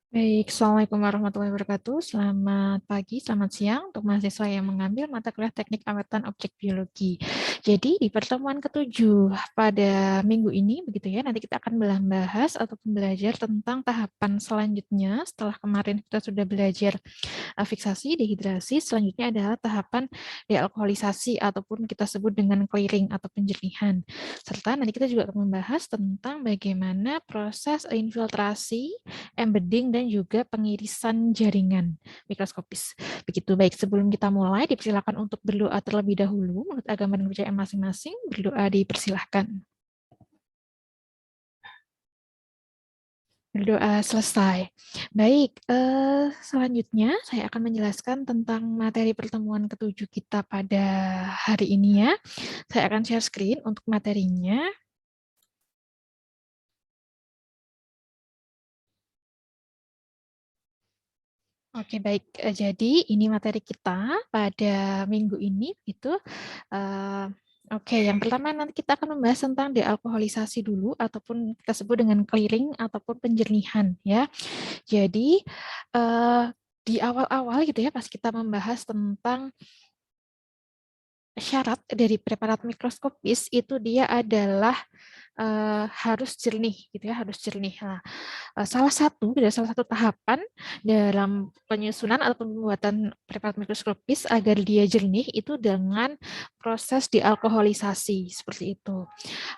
Baik, Assalamualaikum warahmatullahi wabarakatuh. Selamat pagi, selamat siang untuk mahasiswa yang mengambil mata kuliah Teknik Awatan Objek Biologi. Jadi di pertemuan ketujuh pada minggu ini, begitu ya, nanti kita akan membahas ataupun belajar tentang tahapan selanjutnya setelah kemarin kita sudah belajar fiksasi, dehidrasi, selanjutnya adalah tahapan dealkoholisasi ataupun kita sebut dengan clearing atau penjernihan. Serta nanti kita juga akan membahas tentang bagaimana proses infiltrasi, embedding, dan juga pengirisan jaringan mikroskopis. Begitu, baik, sebelum kita mulai, dipersilakan untuk berdoa terlebih dahulu. Menurut agama dan kepercayaan masing-masing, berdoa dipersilahkan. Berdoa selesai. Baik, selanjutnya saya akan menjelaskan tentang materi pertemuan ketujuh kita pada hari ini ya. Saya akan share screen untuk materinya. Oke, baik. Jadi ini materi kita pada minggu ini itu. Oke, yang pertama nanti kita akan membahas tentang dealkoholisasi dulu ataupun kita sebut dengan clearing ataupun penjernihan ya. Jadi di awal-awal gitu ya, pas kita membahas tentang syarat dari preparat mikroskopis itu dia adalah harus jernih gitu ya, harus jernih. Nah, salah satu tahapan dalam penyusunan atau pembuatan preparat mikroskopis agar dia jernih itu dengan proses dialkoholisasi seperti itu.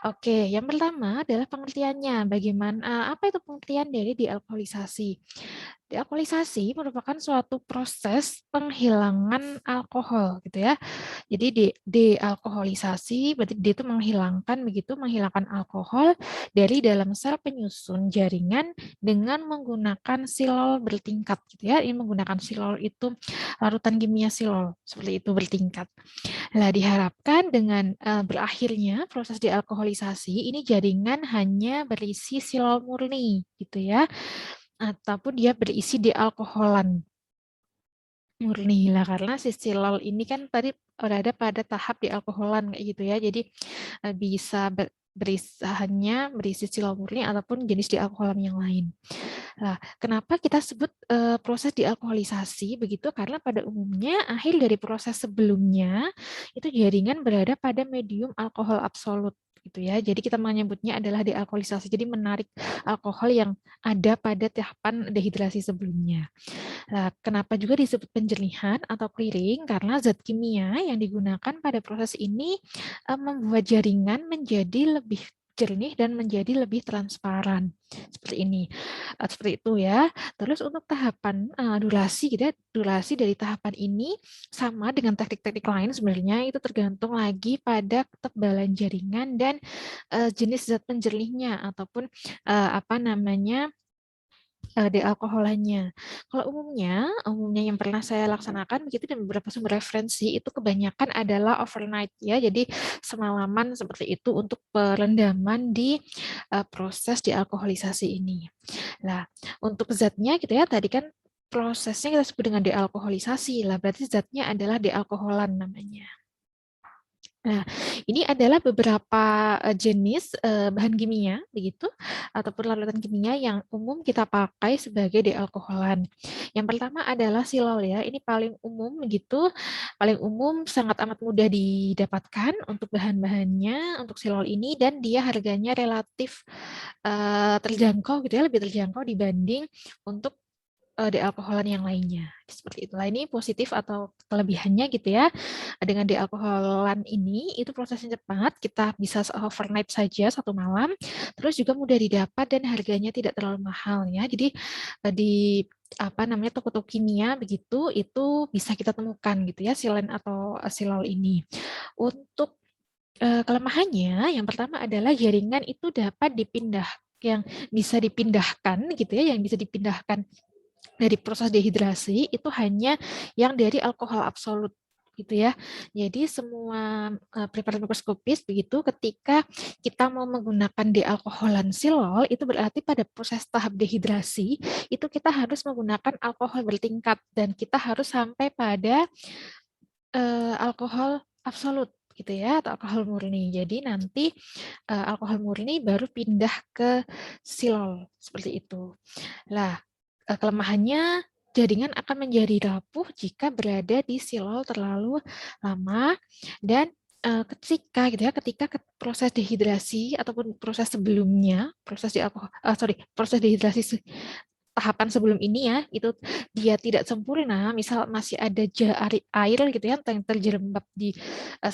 Oke, yang pertama adalah pengertiannya. Bagaimana apa itu pengertian dari dialkoholisasi? Dealkoholisasi merupakan suatu proses penghilangan alkohol gitu ya. Jadi dealkoholisasi berarti dia itu menghilangkan alkohol dari dalam sel penyusun jaringan dengan menggunakan silol bertingkat gitu ya. Ini menggunakan silol itu larutan kimia silol seperti itu bertingkat. Nah, diharapkan dengan berakhirnya proses dealkoholisasi ini jaringan hanya berisi silol murni gitu ya, ataupun dia berisi dealkoholan murni lah, karena si silol ini kan tadi berada pada tahap dealkoholan kayak gitu ya. Jadi bisa berisi silol murni ataupun jenis dealkoholan yang lain. Nah, kenapa kita sebut proses dealkoholisasi begitu? Karena pada umumnya akhir dari proses sebelumnya itu jaringan berada pada medium alkohol absolut gitu ya. Jadi kita menyebutnya adalah dealkoholisasi. Jadi menarik alkohol yang ada pada tahapan dehidrasi sebelumnya. Nah, kenapa juga disebut penjernihan atau clearing? Karena zat kimia yang digunakan pada proses ini membuat jaringan menjadi lebih jernih dan menjadi lebih transparan. Seperti ini. Seperti itu ya. Terus untuk tahapan durasi gitu ya, durasi dari tahapan ini sama dengan teknik-teknik lain sebenarnya itu tergantung lagi pada ketebalan jaringan dan jenis zat penjernihnya ataupun apa namanya dealkoholannya. Kalau umumnya yang pernah saya laksanakan begitu dan beberapa sumber referensi itu kebanyakan adalah overnight ya. Jadi semalaman seperti itu untuk perendaman di proses dealkoholisasi ini. Nah, untuk zatnya gitu ya, tadi kan prosesnya kita sebut dengan dealkoholisasi lah, berarti zatnya adalah dealkoholan namanya. Nah, ini adalah beberapa jenis bahan kimia begitu ataupun larutan kimia yang umum kita pakai sebagai dealkoholan. Yang pertama adalah silol ya. Ini paling umum begitu, paling umum, sangat amat mudah didapatkan untuk bahan-bahannya untuk silol ini dan dia harganya relatif terjangkau gitu ya, lebih terjangkau dibanding untuk dealkoholan yang lainnya. Seperti itulah, ini positif atau kelebihannya gitu ya. Dengan dealkoholan ini itu prosesnya cepat, kita bisa overnight saja 1 malam, terus juga mudah didapat dan harganya tidak terlalu mahal ya. Jadi di apa namanya toko-toko kimia begitu itu bisa kita temukan gitu ya silen atau silol ini. Untuk kelemahannya yang pertama adalah jaringan itu dapat yang bisa dipindahkan gitu ya, yang bisa dipindahkan dari proses dehidrasi itu hanya yang dari alkohol absolut gitu ya. Jadi semua preparat mikroskopis begitu ketika kita mau menggunakan dealkoholan silol itu berarti pada proses tahap dehidrasi itu kita harus menggunakan alkohol bertingkat dan kita harus sampai pada alkohol absolut gitu ya atau alkohol murni. Jadi nanti alkohol murni baru pindah ke silol seperti itu. Lah, kelemahannya jaringan akan menjadi rapuh jika berada di silol terlalu lama dan ketika gitu ya, ketika proses dehidrasi ataupun proses sebelumnya, proses dehidrasi tahapan sebelum ini ya, itu dia tidak sempurna, misal masih ada air gitu ya yang terjerembab di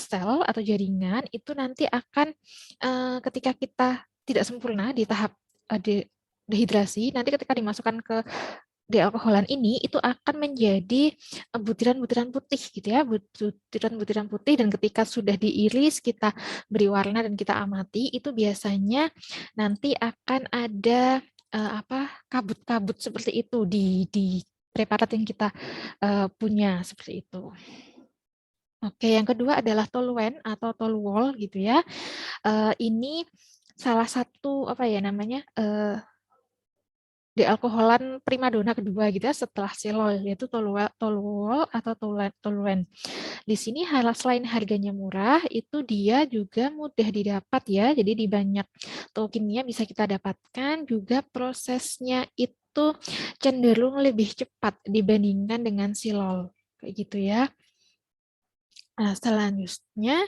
sel atau jaringan, itu nanti akan ketika kita tidak sempurna di tahap dehidrasi, nanti ketika dimasukkan ke dealkoholan ini itu akan menjadi butiran-butiran putih gitu ya, butiran-butiran putih, dan ketika sudah diiris kita beri warna dan kita amati, itu biasanya nanti akan ada kabut-kabut seperti itu di preparat yang kita punya seperti itu. Oke, yang kedua adalah toluen atau toluol gitu ya. Ini salah satu dealkoholan primadona kedua gitu ya setelah silol, yaitu toluol atau toluen. Di sini selain harganya murah, itu dia juga mudah didapat ya. Jadi di banyak toko kimia bisa kita dapatkan, juga prosesnya itu cenderung lebih cepat dibandingkan dengan silol. Kayak gitu ya. Nah, selanjutnya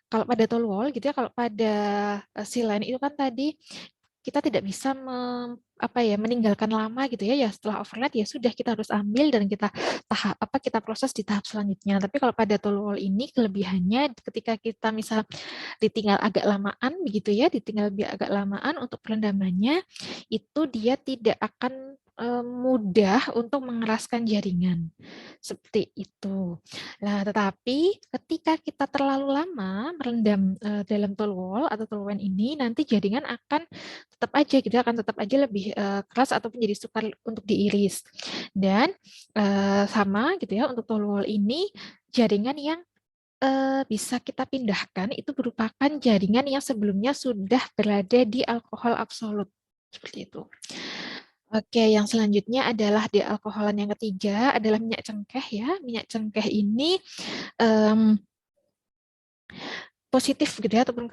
kalau pada toluol gitu ya, kalau pada silen itu kan tadi kita tidak bisa meninggalkan lama gitu ya, setelah overnight ya sudah kita harus ambil dan kita proses di tahap selanjutnya. Tapi kalau pada toluol ini kelebihannya ketika kita misal ditinggal agak lamaan begitu ya, ditinggal agak lamaan untuk perendamannya, itu dia tidak akan mudah untuk mengeraskan jaringan seperti itu. Nah, tetapi ketika kita terlalu lama merendam dalam toluol atau toluen ini, nanti jaringan akan tetap aja gitu, akan tetap aja lebih keras ataupun jadi sukar untuk diiris. Dan sama gitu ya, untuk toluol ini jaringan yang bisa kita pindahkan itu merupakan jaringan yang sebelumnya sudah berada di alkohol absolut. Seperti itu. Oke, yang selanjutnya adalah dealkoholan yang ketiga adalah minyak cengkeh ya. Minyak cengkeh ini positif gitu ya, ataupun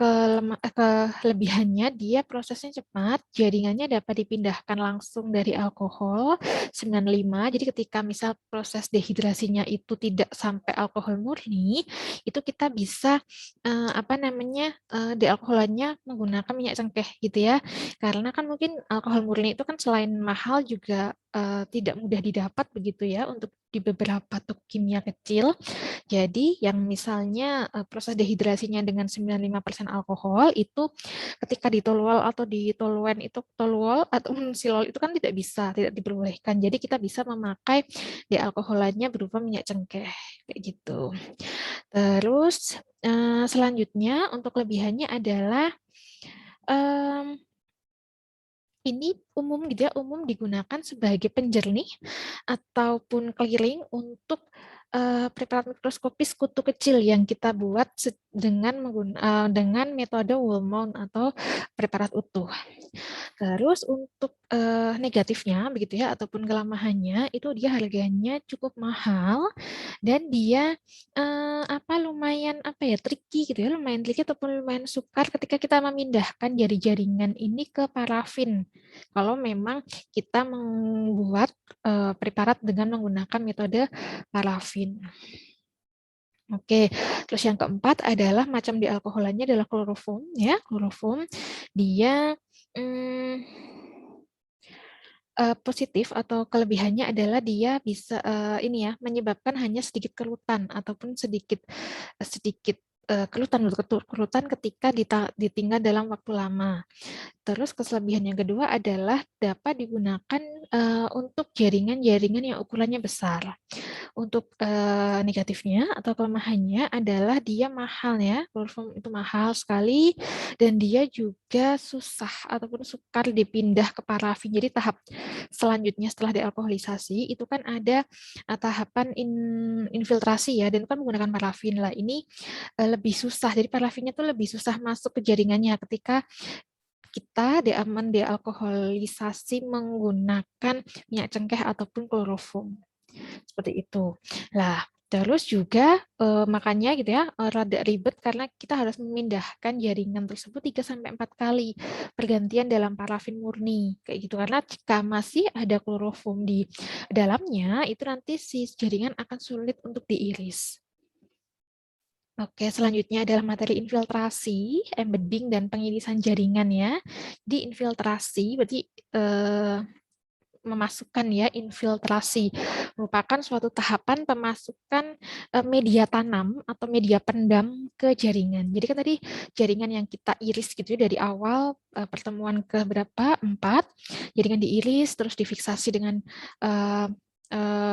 kelebihannya dia prosesnya cepat, jaringannya dapat dipindahkan langsung dari alkohol 95. Jadi ketika misal proses dehidrasinya itu tidak sampai alkohol murni, itu kita bisa dealkoholannya menggunakan minyak cengkeh gitu ya. Karena kan mungkin alkohol murni itu kan selain mahal juga tidak mudah didapat begitu ya untuk di beberapa toko kimia kecil. Jadi yang misalnya proses dehidrasinya dengan 95% alkohol itu ketika di toluol atau di toluen itu toluol atau silol itu kan tidak diperbolehkan. Jadi kita bisa memakai dealkoholannya berupa minyak cengkeh kayak gitu. Terus selanjutnya untuk kelebihannya adalah ini umum gitu ya, umum digunakan sebagai penjernih ataupun clearing untuk preparat mikroskopis kutu kecil yang kita buat dengan metode Woolmount atau preparat utuh. Terus untuk negatifnya begitu ya ataupun kelemahannya itu dia harganya cukup mahal dan dia lumayan tricky gitu ya, lumayan tricky ataupun lumayan sukar ketika kita memindahkan jaringan ini ke parafin. Kalau memang kita membuat preparat dengan menggunakan metode parafin. Oke, terus yang keempat adalah macam dealkoholannya adalah kloroform ya, kloroform. Dia positif atau kelebihannya adalah dia bisa menyebabkan hanya sedikit kerutan ataupun sedikit kerutan ketika ditinggal dalam waktu lama. Terus kelebihan yang kedua adalah dapat digunakan untuk jaringan-jaringan yang ukurannya besar. Untuk negatifnya atau kelemahannya adalah dia mahal ya, kloroform itu mahal sekali dan dia juga susah ataupun sukar dipindah ke parafin. Jadi tahap selanjutnya setelah dealkoholisasi itu kan ada tahapan infiltrasi ya, dan itu kan menggunakan parafin lah. Ini lebih susah, jadi parafinnya tuh lebih susah masuk ke jaringannya ketika kita dealkoholisasi menggunakan minyak cengkeh ataupun kloroform. Seperti itu. Lah, Terus juga makanya gitu ya rada ribet karena kita harus memindahkan jaringan tersebut 3 sampai 4 kali pergantian dalam parafin murni kayak gitu. Karena jika masih ada kloroform di dalamnya itu nanti si jaringan akan sulit untuk diiris. Oke, selanjutnya adalah materi infiltrasi, embedding, dan pengirisan jaringan ya. Di infiltrasi berarti memasukkan ya infiltrasi merupakan suatu tahapan pemasukan media tanam atau media pendam ke jaringan. Jadi kan tadi jaringan yang kita iris gitu ya dari awal pertemuan ke berapa? 4. Jaringan diiris terus difiksasi dengan uh,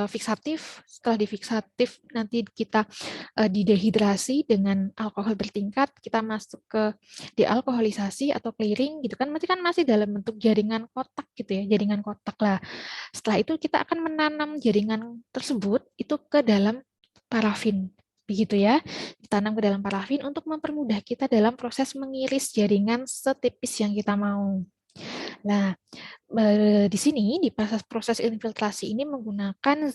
fiksatif. Setelah difiksatif nanti kita didehidrasi dengan alkohol bertingkat, kita masuk ke dealkoholisasi atau clearing gitu kan, masih dalam bentuk jaringan kotak gitu ya, jaringan kotak lah. Setelah itu kita akan menanam jaringan tersebut itu ke dalam parafin. Begitu ya, ditanam ke dalam parafin untuk mempermudah kita dalam proses mengiris jaringan setipis yang kita mau. Nah, di sini di proses infiltrasi ini menggunakan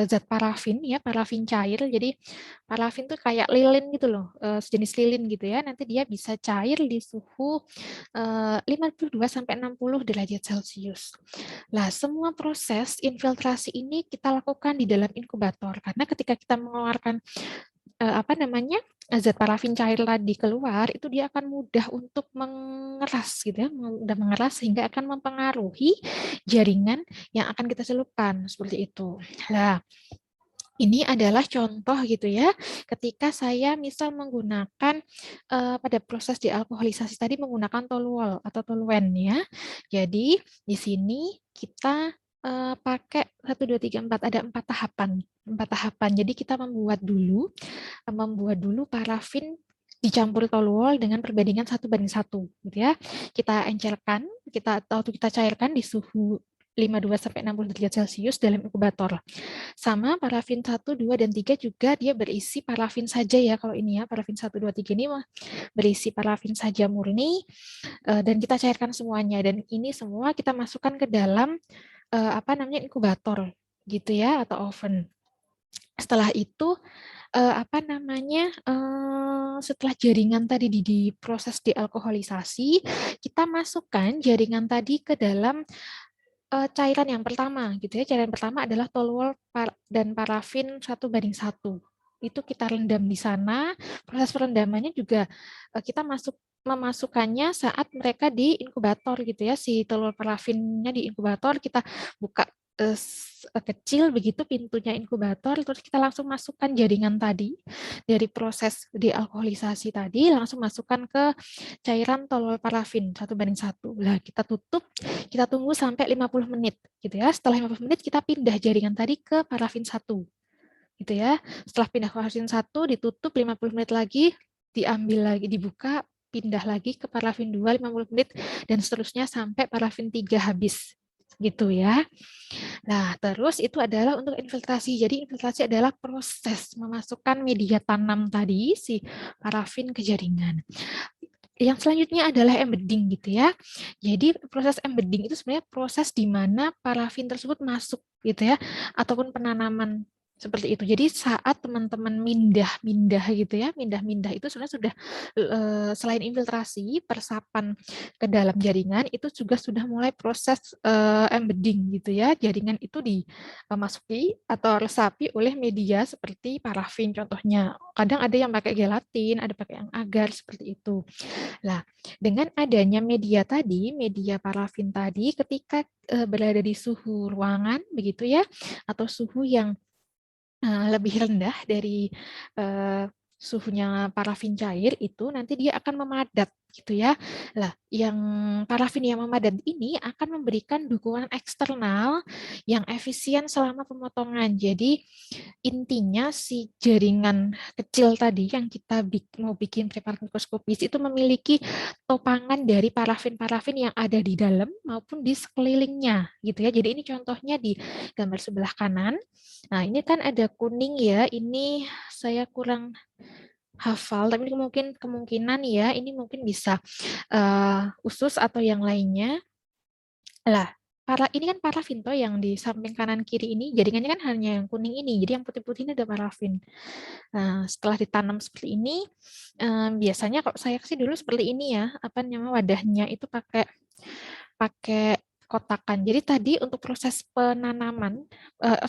zat parafin ya, parafin cair. Jadi parafin tuh kayak lilin gitu loh, sejenis lilin gitu ya. Nanti dia bisa cair di suhu 52 sampai 60 derajat Celcius. Lah, semua proses infiltrasi ini kita lakukan di dalam inkubator karena ketika kita mengeluarkan apa namanya zat parafin cair tadi keluar itu dia akan mudah untuk mengeras gitu ya, mudah mengeras sehingga akan mempengaruhi jaringan yang akan kita celupkan seperti itu. Nah, ini adalah contoh gitu ya, ketika saya misal menggunakan pada proses dealkoholisasi tadi menggunakan toluol atau toluen ya. Jadi di sini kita pakai 1, 2, 3, 4, ada 4 tahapan. 4 tahapan. Jadi kita membuat dulu parafin dicampur toluol dengan perbandingan 1:1 gitu ya. Kita encerkan, kita cairkan di suhu 52 sampai 60 derajat Celcius dalam inkubator. Sama parafin 1, 2, dan 3 juga dia berisi parafin saja ya. Kalau ini ya, parafin 1, 2, 3 ini berisi parafin saja murni dan kita cairkan semuanya. Dan ini semua kita masukkan ke dalam inkubator gitu ya atau oven. Setelah itu setelah jaringan tadi diproses dealkoholisasi, kita masukkan jaringan tadi ke dalam cairan yang pertama gitu ya. Cairan pertama adalah toluol dan parafin 1:1. Itu kita rendam di sana. Proses perendamannya juga kita memasukkannya saat mereka di inkubator gitu ya. Si telur parafinnya di inkubator kita buka kecil begitu pintunya inkubator, terus kita langsung masukkan jaringan tadi dari proses dealkoholisasi tadi, langsung masukkan ke cairan toluol parafin 1:1. Nah, kita tutup, kita tunggu sampai 50 menit gitu ya. Setelah 50 menit kita pindah jaringan tadi ke parafin 1 gitu ya. Setelah pindah ke parafin 1 ditutup 50 menit lagi, diambil lagi, dibuka, pindah lagi ke parafin 2 50 menit dan seterusnya sampai parafin 3 habis gitu ya. Nah, terus itu adalah untuk infiltrasi. Jadi infiltrasi adalah proses memasukkan media tanam tadi si parafin ke jaringan. Yang selanjutnya adalah embedding gitu ya. Jadi proses embedding itu sebenarnya proses di mana parafin tersebut masuk gitu ya, ataupun penanaman seperti itu. Jadi saat teman-teman mindah-mindah gitu ya, mindah-mindah itu sebenarnya sudah selain infiltrasi, persapan ke dalam jaringan itu juga sudah mulai proses embedding gitu ya. Jaringan itu dimasuki atau resapi oleh media seperti parafin contohnya. Kadang ada yang pakai gelatin, ada pakai yang agar seperti itu. Nah, dengan adanya media tadi, media parafin tadi, ketika berada di suhu ruangan, begitu ya, atau suhu yang lebih rendah dari suhunya parafin cair itu nanti dia akan memadat gitu ya. Lah, yang parafin yang memadat ini akan memberikan dukungan eksternal yang efisien selama pemotongan. Jadi intinya si jaringan kecil tadi yang kita mau bikin preparat mikroskopis itu memiliki topangan dari parafin-parafin yang ada di dalam maupun di sekelilingnya gitu ya. Jadi ini contohnya di gambar sebelah kanan. Nah, ini kan ada kuning ya. Ini saya kurang hafal, tapi kemungkinan ya ini mungkin bisa usus atau yang lainnya. Lah, ini kan parafin toh yang di samping kanan kiri ini jaringannya kan hanya yang kuning ini. Jadi yang putih-putih ini ada parafin. Nah, setelah ditanam seperti ini, biasanya kalau saya sih dulu seperti ini ya, apa namanya wadahnya itu pakai pakai kotakan. Jadi tadi untuk proses penanaman,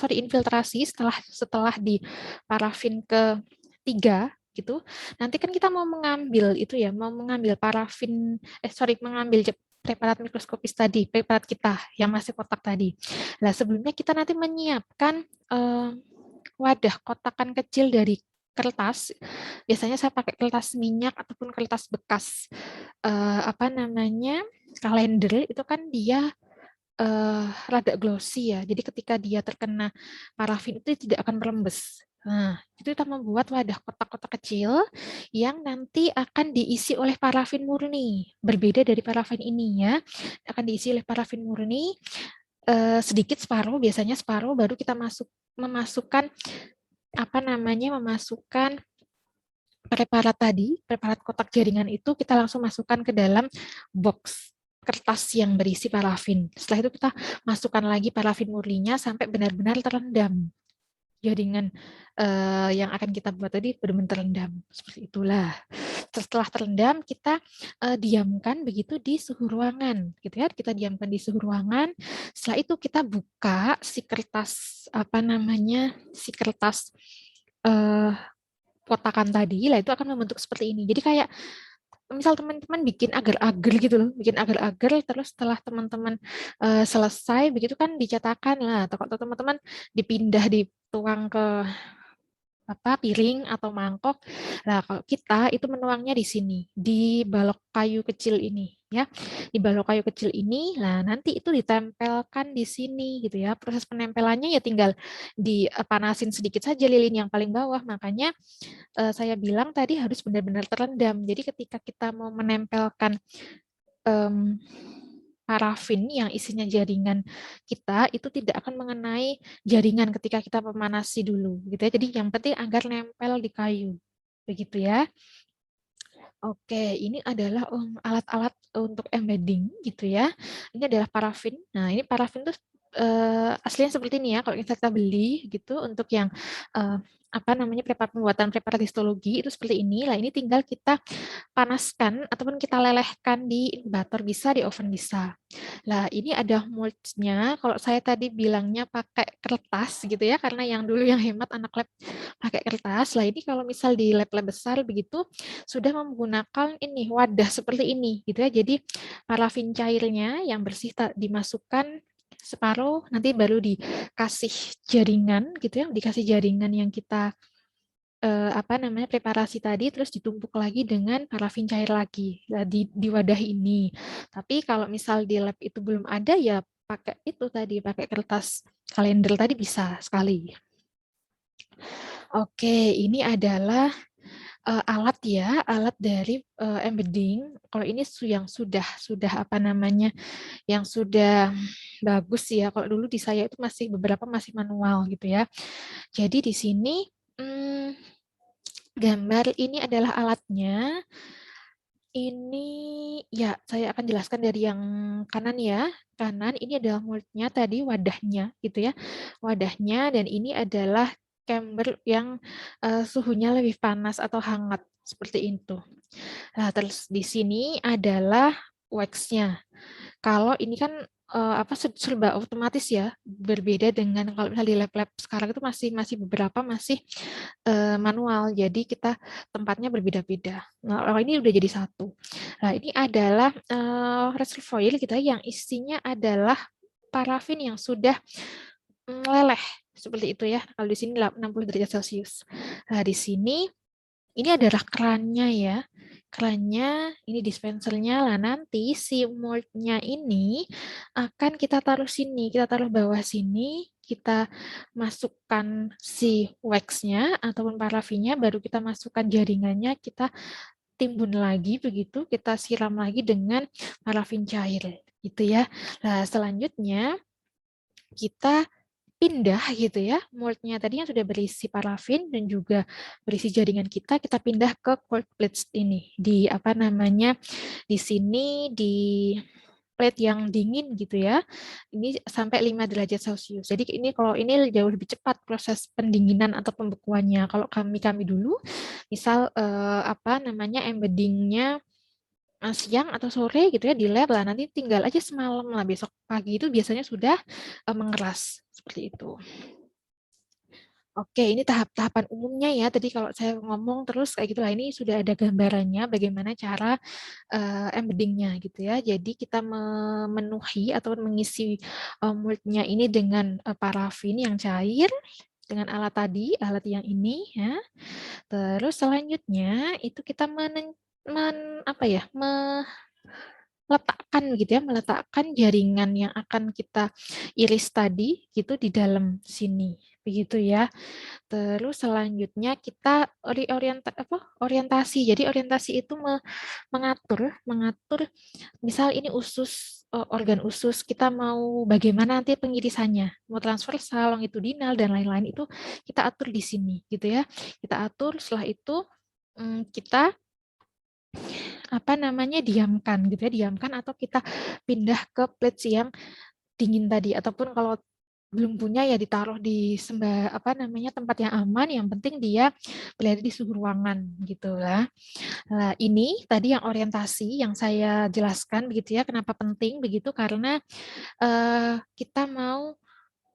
infiltrasi setelah setelah di parafin ketiga gitu, nanti kan kita mau mengambil itu ya, mau mengambil parafin, mengambil preparat mikroskopis tadi, preparat kita yang masih kotak tadi. Nah, sebelumnya kita nanti menyiapkan wadah kotakan kecil dari kertas. Biasanya saya pakai kertas minyak ataupun kertas bekas apa namanya kalender itu kan dia rada glossy ya. Jadi ketika dia terkena parafin itu tidak akan merembes. Nah, itu kita membuat wadah kotak-kotak kecil yang nanti akan diisi oleh parafin murni. Berbeda dari parafin ini ya. Akan diisi oleh parafin murni sedikit separuh, biasanya separuh baru kita memasukkan apa namanya memasukkan preparat tadi, preparat kotak jaringan itu kita langsung masukkan ke dalam box kertas yang berisi parafin. Setelah itu kita masukkan lagi parafin murninya sampai benar-benar terendam. Jaringan yang akan kita buat tadi benar-benar terendam. Seperti itulah. Setelah terendam kita diamkan begitu di suhu ruangan, gitu ya. Kita diamkan di suhu ruangan. Setelah itu kita buka si kertas apa namanya, si kertas eh, kotakan tadi, lah itu akan membentuk seperti ini. Jadi kayak misal teman-teman bikin agar-agar gitu loh, bikin agar-agar terus setelah teman-teman selesai begitu kan dicetakkan lah, atau kalau teman-teman dipindah dituang ke apa piring atau mangkok. Nah, kalau kita itu menuangnya di sini, di balok kayu kecil ini ya. Di balok kayu kecil ini, nah nanti itu ditempelkan di sini gitu ya. Proses penempelannya ya tinggal dipanasin sedikit saja lilin yang paling bawah. Makanya saya bilang tadi harus benar-benar terendam. Jadi ketika kita mau menempelkan parafin yang isinya jaringan kita itu tidak akan mengenai jaringan ketika kita memanasi dulu gitu ya. Jadi yang penting agar nempel di kayu. Begitu ya. Oke, ini adalah alat-alat untuk embedding gitu ya. Ini adalah parafin. Nah, ini parafin tuh aslinya seperti ini ya. Kalau kita beli gitu untuk yang apa namanya pembuatan preparat histologi itu seperti ini. Lah ini tinggal kita panaskan ataupun kita lelehkan di inkubator bisa, di oven bisa. Lah ini ada moldnya. Kalau saya tadi bilangnya pakai kertas gitu ya, karena yang dulu yang hemat anak lab pakai kertas. Lah ini kalau misal di lab-lab besar begitu sudah menggunakan ini wadah seperti ini gitu ya. Jadi parafin cairnya yang bersih dimasukkan separuh, nanti baru dikasih jaringan gitu ya, dikasih jaringan yang kita apa namanya preparasi tadi, terus ditumpuk lagi dengan parafin cair lagi di wadah ini. Tapi kalau misal di lab itu belum ada ya pakai itu tadi, pakai kertas kalender tadi bisa sekali. Oke, ini adalah alat ya, alat dari embedding. Kalau ini yang sudah apa namanya, yang sudah bagus ya. Kalau dulu di saya itu masih beberapa masih manual gitu ya. Jadi di sini gambar ini adalah alatnya. Ini ya saya akan jelaskan dari yang kanan ya. Kanan ini adalah moldnya tadi wadahnya gitu ya. Wadahnya dan ini adalah chamber yang suhunya lebih panas atau hangat seperti itu. Nah, terus di sini adalah wax-nya. Kalau ini kan apa serba otomatis ya, berbeda dengan kalau misalnya di lab-lab sekarang itu masih masih beberapa masih manual. Jadi kita tempatnya berbeda-beda. Nah, kalau ini udah jadi satu. Nah, ini adalah reservoir kita yang isinya adalah parafin yang sudah meleleh seperti itu ya. Kalau di sini 60 derajat Celcius. Nah, di sini ini adalah kerannya ya. Kerannya, ini dispensernya lah. Nanti si moldnya ini akan kita taruh sini. Kita taruh bawah sini. Kita masukkan si waxnya ataupun parafinnya. Baru kita masukkan jaringannya. Kita timbun lagi begitu. Kita siram lagi dengan parafin cair. Gitu ya. Nah, selanjutnya kita pindah gitu ya, moldnya tadi yang sudah berisi parafin dan juga berisi jaringan kita pindah ke cold plates ini di apa namanya di sini di plate yang dingin gitu ya. Ini sampai 5 derajat Celcius. Jadi ini kalau ini jauh lebih cepat proses pendinginan atau pembekuannya. Kalau kami dulu misal apa namanya embeddingnya siang atau sore gitu ya di lab lah, nanti tinggal aja semalam lah, besok pagi itu biasanya sudah mengeras seperti itu. Oke, ini tahap-tahapan umumnya ya. Tadi kalau saya ngomong terus kayak gitulah, ini sudah ada gambarannya bagaimana cara embeddingnya gitu ya. Jadi kita memenuhi atau mengisi moldnya ini dengan parafin yang cair dengan alat tadi, alat yang ini ya. Terus selanjutnya itu kita apa ya, meletakkan gitu ya, meletakkan jaringan yang akan kita iris tadi gitu di dalam sini, begitu ya. Terus selanjutnya kita orientasi. Jadi orientasi itu mengatur misal ini usus organ usus, kita mau bagaimana nanti pengirisannya, mau transversal, longitudinal dan lain-lain itu kita atur di sini gitu ya. Kita atur, setelah itu kita apa namanya diamkan gitu ya, diamkan atau kita pindah ke plate yang dingin tadi, ataupun kalau belum punya ya ditaruh di apa namanya tempat yang aman, yang penting dia berada di suhu ruangan gitu lah. Nah, ini tadi yang orientasi yang saya jelaskan begitu ya, kenapa penting begitu, karena kita mau,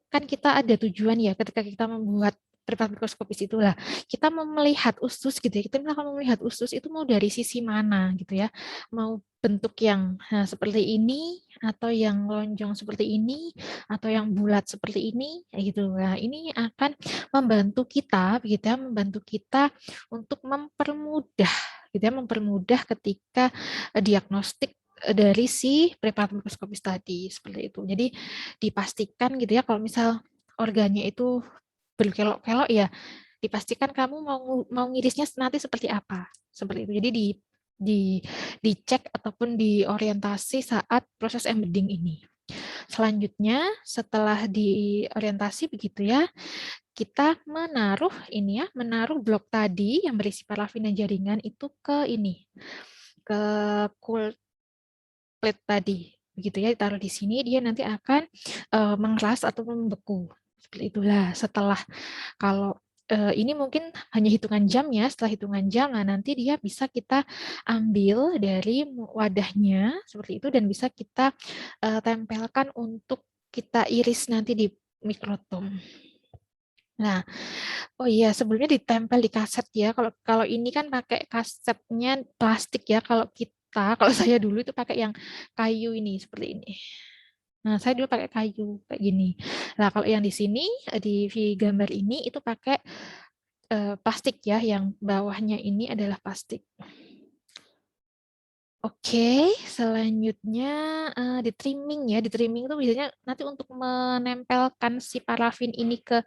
kan kita ada tujuan ya ketika kita membuat preparat mikroskopis itulah kita mau melihat usus gitu ya, kita akan melihat usus itu mau dari sisi mana gitu ya, mau bentuk yang seperti ini atau yang lonjong seperti ini atau yang bulat seperti ini gitu. Nah, ini akan membantu kita begitu ya, membantu kita untuk mempermudah gitu ya, mempermudah ketika diagnostik dari si preparat mikroskopis tadi seperti itu. Jadi dipastikan gitu ya, kalau misal organnya itu berkelok-kelok ya dipastikan kamu mau ngirisnya nanti seperti apa, seperti itu. Jadi di dicek ataupun diorientasi saat proses embedding ini. Selanjutnya setelah diorientasi begitu ya, kita menaruh ini ya, menaruh blok tadi yang berisi parafin dan jaringan itu ke ini, ke cool plate tadi begitu ya, ditaruh di sini, dia nanti akan mengeras atau membeku seperti itulah. Setelah, kalau ini mungkin hanya hitungan jam ya, setelah hitungan jam nah nanti dia bisa kita ambil dari wadahnya seperti itu dan bisa kita tempelkan untuk kita iris nanti di mikrotom. Nah, oh iya, sebelumnya ditempel di kaset ya. Kalau kalau ini kan pakai kasetnya plastik ya. Kalau saya dulu itu pakai yang kayu ini seperti ini. Nah, saya dulu pakai kayu kayak gini. Nah, kalau yang di sini di gambar ini itu pakai plastik ya, yang bawahnya ini adalah plastik. Oke, selanjutnya di trimming ya. Di trimming itu biasanya nanti untuk menempelkan si parafin ini ke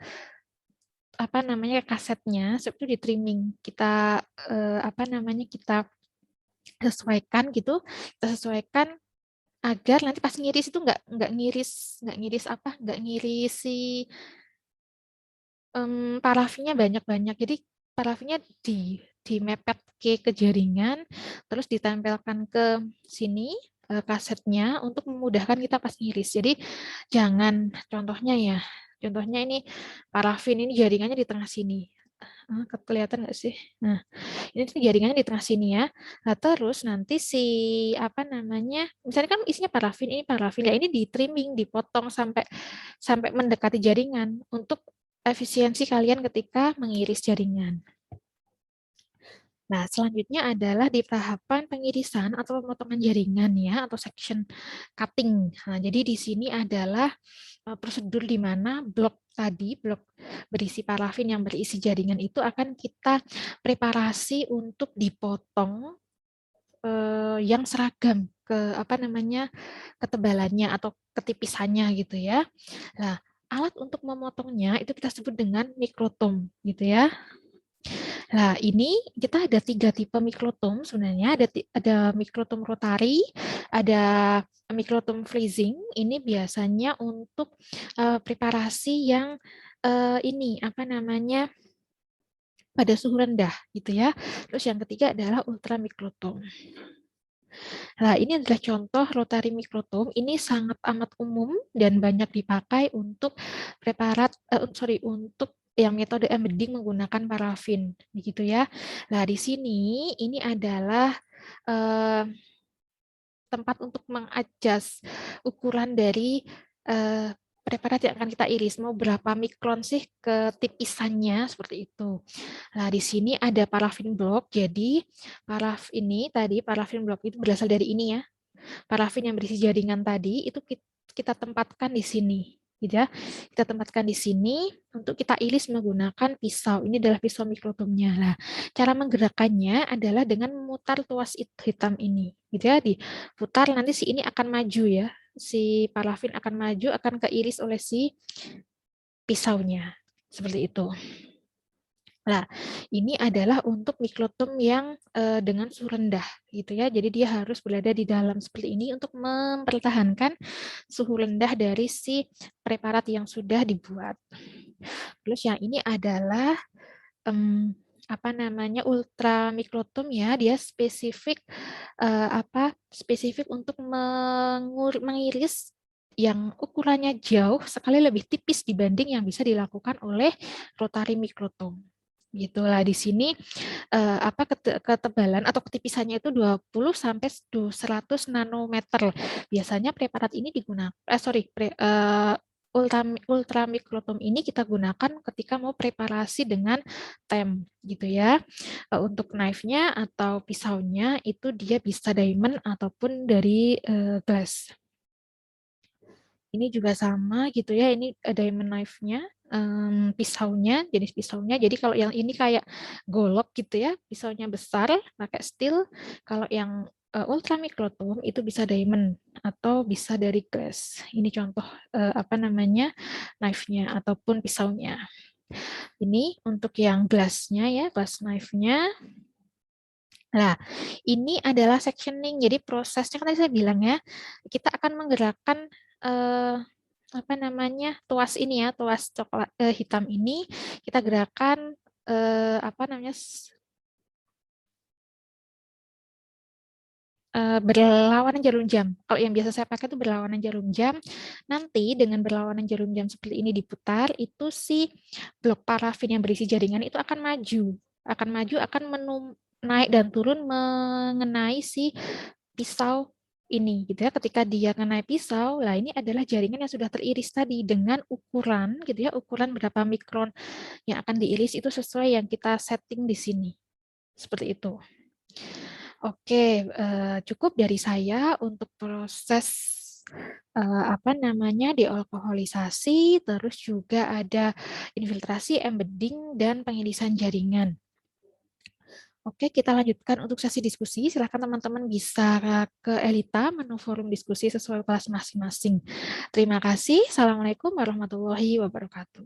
apa namanya kasetnya, itu di trimming. Kita apa namanya kita sesuaikan gitu, kita sesuaikan agar nanti pas ngiris itu nggak ngiris si parafinnya banyak-banyak. Jadi parafinnya dimepet ke jaringan, terus ditempelkan ke sini kasetnya untuk memudahkan kita pas ngiris. Jadi jangan, contohnya ini parafin ini jaringannya di tengah sini. Kelihatan nggak sih? Nah, ini tuh jaringannya di tengah sini ya. Nah, terus nanti si apa namanya? Misalnya kan isinya parafin, ini parafin ya, ini di trimming, dipotong sampai sampai mendekati jaringan untuk efisiensi kalian ketika mengiris jaringan. Nah, selanjutnya adalah di tahapan pengirisan atau pemotongan jaringan ya, atau section cutting. Nah, jadi di sini adalah prosedur di mana blok tadi, blok berisi parafin yang berisi jaringan itu akan kita preparasi untuk dipotong yang seragam ke apa namanya ketebalannya atau ketipisannya gitu ya. Nah, alat untuk memotongnya itu kita sebut dengan mikrotom gitu ya. Nah, ini kita ada 3 tipe mikrotom sebenarnya. Ada mikrotom rotari, ada mikrotom freezing. Ini biasanya untuk preparasi yang ini apa namanya pada suhu rendah gitu ya. Terus yang ketiga adalah ultramikrotom. Nah, ini adalah contoh rotary mikrotome. Ini sangat amat umum dan banyak dipakai untuk preparat, untuk yang metode embedding menggunakan parafin, begitu ya. Nah, di sini ini adalah eh, tempat untuk mengadjust ukuran dari eh, preparat yang akan kita iris. Mau berapa mikron sih ketipisannya seperti itu. Nah, di sini ada parafin block. Jadi, parafin block itu berasal dari ini ya. Parafin yang berisi jaringan tadi itu kita tempatkan di sini, gitu ya. Kita tempatkan di sini untuk kita iris menggunakan pisau. Ini adalah pisau mikrotomnya. Nah, cara menggerakkannya adalah dengan memutar tuas hitam ini, gitu ya. Diputar nanti si ini akan maju ya. Si parafin akan maju, akan keiris oleh si pisaunya. Seperti itu. Nah, ini adalah untuk mikrotom yang dengan suhu rendah, gitu ya. Jadi dia harus berada di dalam seperti ini untuk mempertahankan suhu rendah dari si preparat yang sudah dibuat. Terus yang ini adalah apa namanya ultra mikrotom ya, dia spesifik spesifik untuk mengiris yang ukurannya jauh sekali lebih tipis dibanding yang bisa dilakukan oleh rotary mikrotom. Gitulah di sini ketebalan atau ketipisannya itu 20 sampai 100 nanometer. Biasanya preparat ini digunakan ultramikrotom ini kita gunakan ketika mau preparasi dengan tem gitu ya. Untuk knife-nya atau pisaunya itu dia bisa diamond ataupun dari glass. Ini juga sama gitu ya, ini diamond knife-nya, pisaunya, jenis pisaunya. Jadi kalau yang ini kayak golok gitu ya, pisaunya besar, pakai steel. Kalau yang ultra mikrotom itu bisa diamond atau bisa dari glass. Ini contoh apa namanya knife-nya ataupun pisaunya. Ini untuk yang glass-nya ya, glass knife-nya. Nah, ini adalah sectioning. Jadi prosesnya kan tadi saya bilang ya, kita akan menggerakkan eh, apa namanya tuas ini ya, tuas coklat hitam ini kita gerakan apa namanya berlawanan jarum jam. Kalau yang biasa saya pakai itu berlawanan jarum jam. Nanti dengan berlawanan jarum jam seperti ini diputar, itu si blok parafin yang berisi jaringan itu akan maju, akan naik dan turun mengenai si pisau ini gitu ya. Ketika dia mengenai pisau, lah ini adalah jaringan yang sudah teriris tadi dengan ukuran gitu ya, ukuran berapa mikron yang akan diiris itu sesuai yang kita setting di sini. Seperti itu. Oke, cukup dari saya untuk proses apa namanya dealkoholisasi, terus juga ada infiltrasi, embedding, dan pengirisan jaringan. Oke, kita lanjutkan untuk sesi diskusi. Silakan teman-teman bisa ke Elita, menu forum diskusi sesuai kelas masing-masing. Terima kasih. Assalamualaikum warahmatullahi wabarakatuh.